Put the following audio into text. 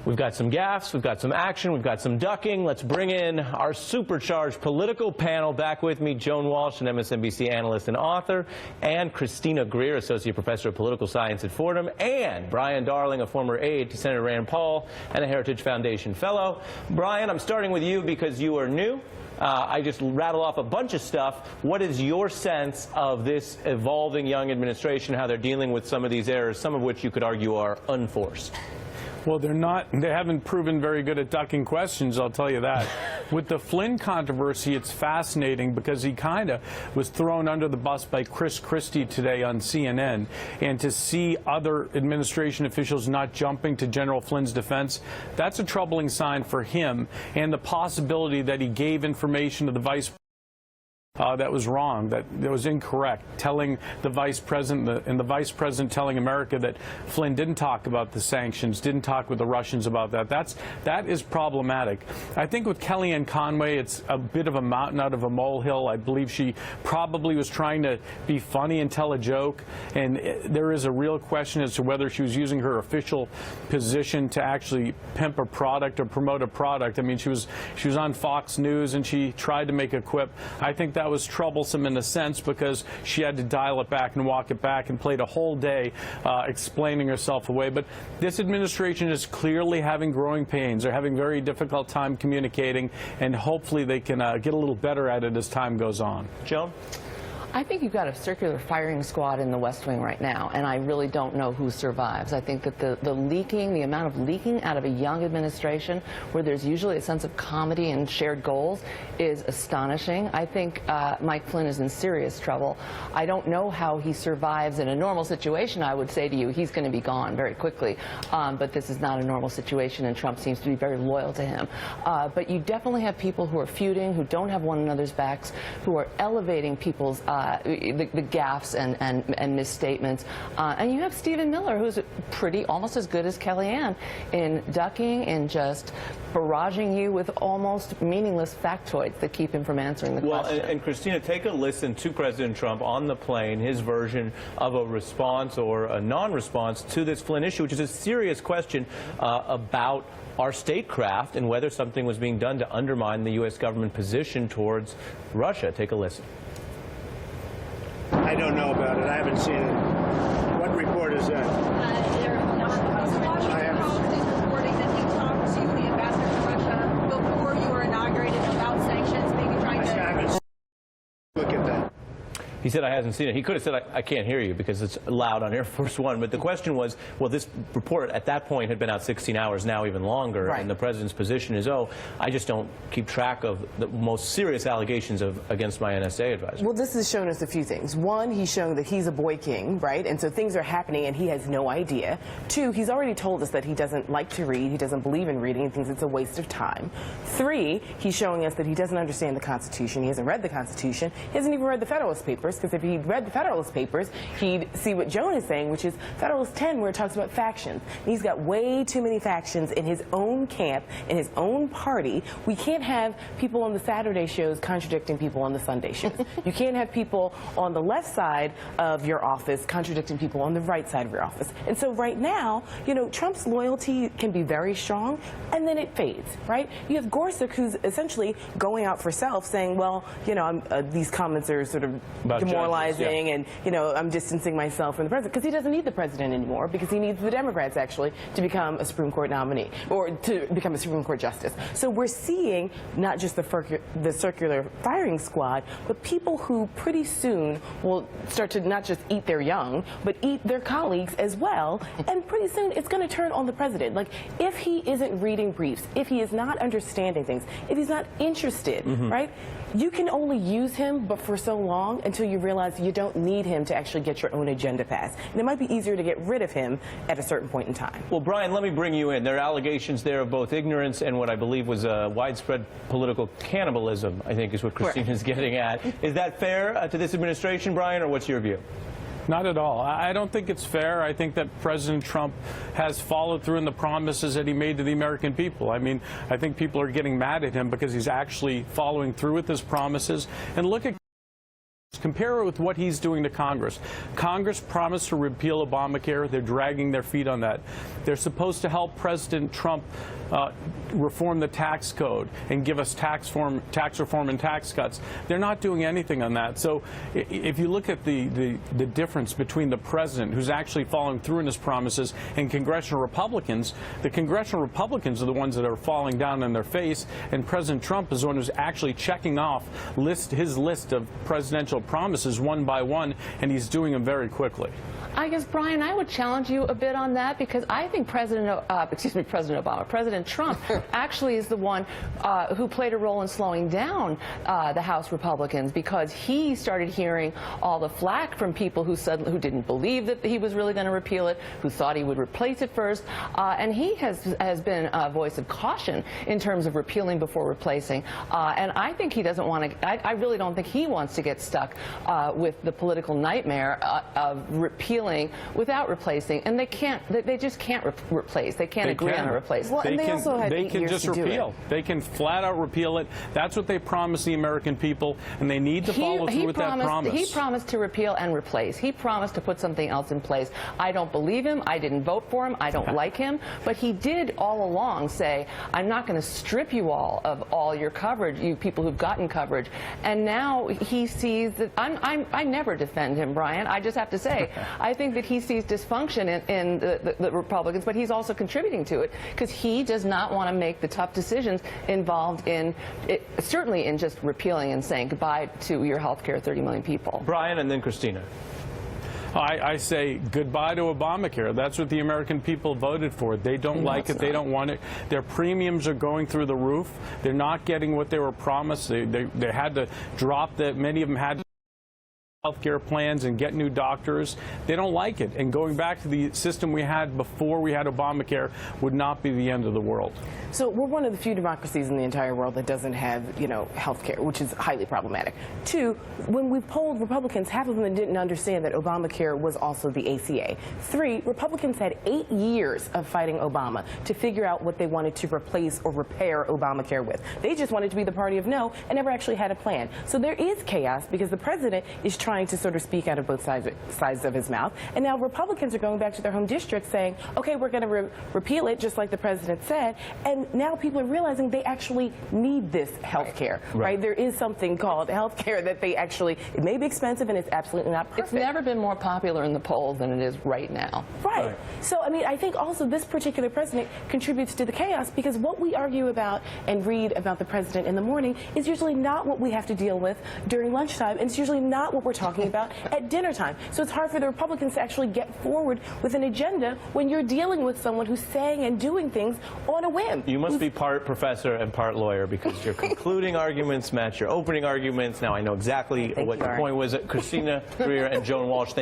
We've got some gaffes, we've got some action, we've got some ducking. Let's bring in our supercharged political panel. Back with me, Joan Walsh, an MSNBC analyst and author, and Christina Greer, associate professor of political science at Fordham, and Brian Darling, a former aide to Senator Rand Paul and a Heritage Foundation fellow. Brian, I'm starting with you because you are new. I just rattle off a bunch of stuff. What is your sense of this evolving young administration, how they're dealing with some of these errors, some of which you could argue are unforced? Well, they haven't proven very good at ducking questions, I'll tell you that. With the Flynn controversy, it's fascinating because he kind of was thrown under the bus by Chris Christie today on CNN. And to see other administration officials not jumping to General Flynn's defense, that's a troubling sign for him, and the possibility that he gave information to the vice president that was wrong, that was incorrect, telling the vice president, and the vice president telling America that Flynn didn't talk about the sanctions, didn't talk with the Russians about that. That is problematic. I think with Kellyanne Conway, it's a bit of a mountain out of a molehill. I believe she probably was trying to be funny and tell a joke, and there is a real question as to whether she was using her official position to actually pimp a product or promote a product. I mean, she was on Fox News and she tried to make a quip. I think that was troublesome in a sense because she had to dial it back and walk it back and played a whole day explaining herself away. But this administration is clearly having growing pains. They're having a very difficult time communicating, and hopefully they can get a little better at it as time goes on. Joan? I think you've got a circular firing squad in the West Wing right now, and I really don't know who survives. I think that the amount of leaking out of a young administration where there's usually a sense of comedy and shared goals is astonishing. I think Mike Flynn is in serious trouble. I don't know how he survives in a normal situation. I would say to you, he's going to be gone very quickly. But this is not a normal situation, and Trump seems to be very loyal to him. But you definitely have people who are feuding, who don't have one another's backs, who are elevating people's the gaffes and misstatements. And you have Stephen Miller, who's almost as good as Kellyanne in ducking and just barraging you with almost meaningless factoids that keep him from answering the question. And Christina, take a listen to President Trump on the plane, his version of a response or a non-response to this Flynn issue, which is a serious question about our statecraft and whether something was being done to undermine the U.S. government position towards Russia. Take a listen. I don't know about it. I haven't seen it. What report is that? Washington Post is reporting that he talked to the ambassador to Russia before you were inaugurated about sanctions, maybe trying to... Look at that. He said, I hasn't seen it. He could have said, I can't hear you because it's loud on Air Force One. But the question was, well, this report at that point had been out 16 hours, now even longer. Right. And the president's position is, oh, I just don't keep track of the most serious allegations against my NSA advisor. Well, this has shown us a few things. One, he's shown that he's a boy king, right? And so things are happening and he has no idea. Two, he's already told us that he doesn't like to read. He doesn't believe in reading. He thinks it's a waste of time. Three, he's showing us that he doesn't understand the Constitution. He hasn't read the Constitution. He hasn't even read the Federalist Papers, because if he'd read the Federalist Papers, he'd see what Joan is saying, which is Federalist 10, where it talks about factions. And he's got way too many factions in his own camp, in his own party. We can't have people on the Saturday shows contradicting people on the Sunday shows. You can't have people on the left side of your office contradicting people on the right side of your office. And so right now, you know, Trump's loyalty can be very strong, and then it fades, right? You have Gorsuch, who's essentially going out for self, saying, well, you know, these comments are sort of demoralizing. Yeah. And, you know, I'm distancing myself from the president, because he doesn't need the president anymore, because he needs the Democrats, actually, to become a Supreme Court nominee, or to become a Supreme Court justice. So we're seeing not just the circular firing squad, but people who pretty soon will start to not just eat their young, but eat their colleagues as well. And pretty soon it's going to turn on the president. Like, if he isn't reading briefs, if he is not understanding things, if he's not interested, right? You can only use him, but for so long, until you realize you don't need him to actually get your own agenda passed. And it might be easier to get rid of him at a certain point in time. Well, Brian, let me bring you in. There are allegations there of both ignorance and what I believe was widespread political cannibalism, I think is what Christina's getting at. Is that fair to this administration, Brian, or what's your view? Not at all. I don't think it's fair. I think that President Trump has followed through in the promises that he made to the American people. I mean, I think people are getting mad at him because he's actually following through with his promises. And look at Compare it with what he's doing to Congress. Congress promised to repeal Obamacare. They're dragging their feet on that. They're supposed to help President Trump reform the tax code and give us tax reform and tax cuts. They're not doing anything on that. So if you look at the difference between the president, who's actually following through in his promises, and congressional Republicans, the congressional Republicans are the ones that are falling down on their face, and President Trump is the one who's actually checking off his list of presidential promises one by one, and he's doing them very quickly. I guess, Brian, I would challenge you a bit on that, because I think President Trump actually is the one who played a role in slowing down the House Republicans, because he started hearing all the flack from people who didn't believe that he was really going to repeal it, who thought he would replace it first, and he has been a voice of caution in terms of repealing before replacing. And I think he doesn't want to. I really don't think he wants to get stuck with the political nightmare of repealing without replacing, and they just can't replace. They can't agree on a replacement. Well, they can just repeal. They can flat out repeal it. That's what they promised the American people, and they need to follow through with that promise. He promised to repeal and replace. He promised to put something else in place. I don't believe him. I didn't vote for him. I don't like him. But he did all along say, I'm not going to strip you all of all your coverage, you people who've gotten coverage. And now he sees that I never defend him, Brian. I just have to say, I think that he sees dysfunction in the Republicans, but he's also contributing to it, because he does not want to make the tough decisions involved in it, certainly in just repealing and saying goodbye to your health care, 30 million people. Brian, and then Christina. I say goodbye to Obamacare. That's what the American people voted for. They don't like it. They don't want it. Their premiums are going through the roof. They're not getting what they were promised. They had to drop that. Many of them had to healthcare plans and get new doctors. They don't like it. And going back to the system we had before we had Obamacare would not be the end of the world. So we're one of the few democracies in the entire world that doesn't have, health care, which is highly problematic. Two, when we polled Republicans, half of them didn't understand that Obamacare was also the ACA. Three, Republicans had 8 years of fighting Obama to figure out what they wanted to replace or repair Obamacare with. They just wanted to be the party of no and never actually had a plan. So there is chaos, because the president is trying to sort of speak out of both sides of his mouth. And now Republicans are going back to their home districts saying, okay, we're going to repeal it just like the president said. And now people are realizing they actually need this health care, right? There is something called health care that they actually, it may be expensive and it's absolutely not perfect. It's never been more popular in the polls than it is right now. Right. So, I mean, I think also this particular president contributes to the chaos, because what we argue about and read about the president in the morning is usually not what we have to deal with during lunchtime, and it's usually not what we're talking about at dinner time. So it's hard for the Republicans to actually get forward with an agenda when you're dealing with someone who's saying and doing things on a whim. You must be part professor and part lawyer, because your concluding arguments match your opening arguments. Now I know exactly what your point was. Christina Greer and Joan Walsh, thank you.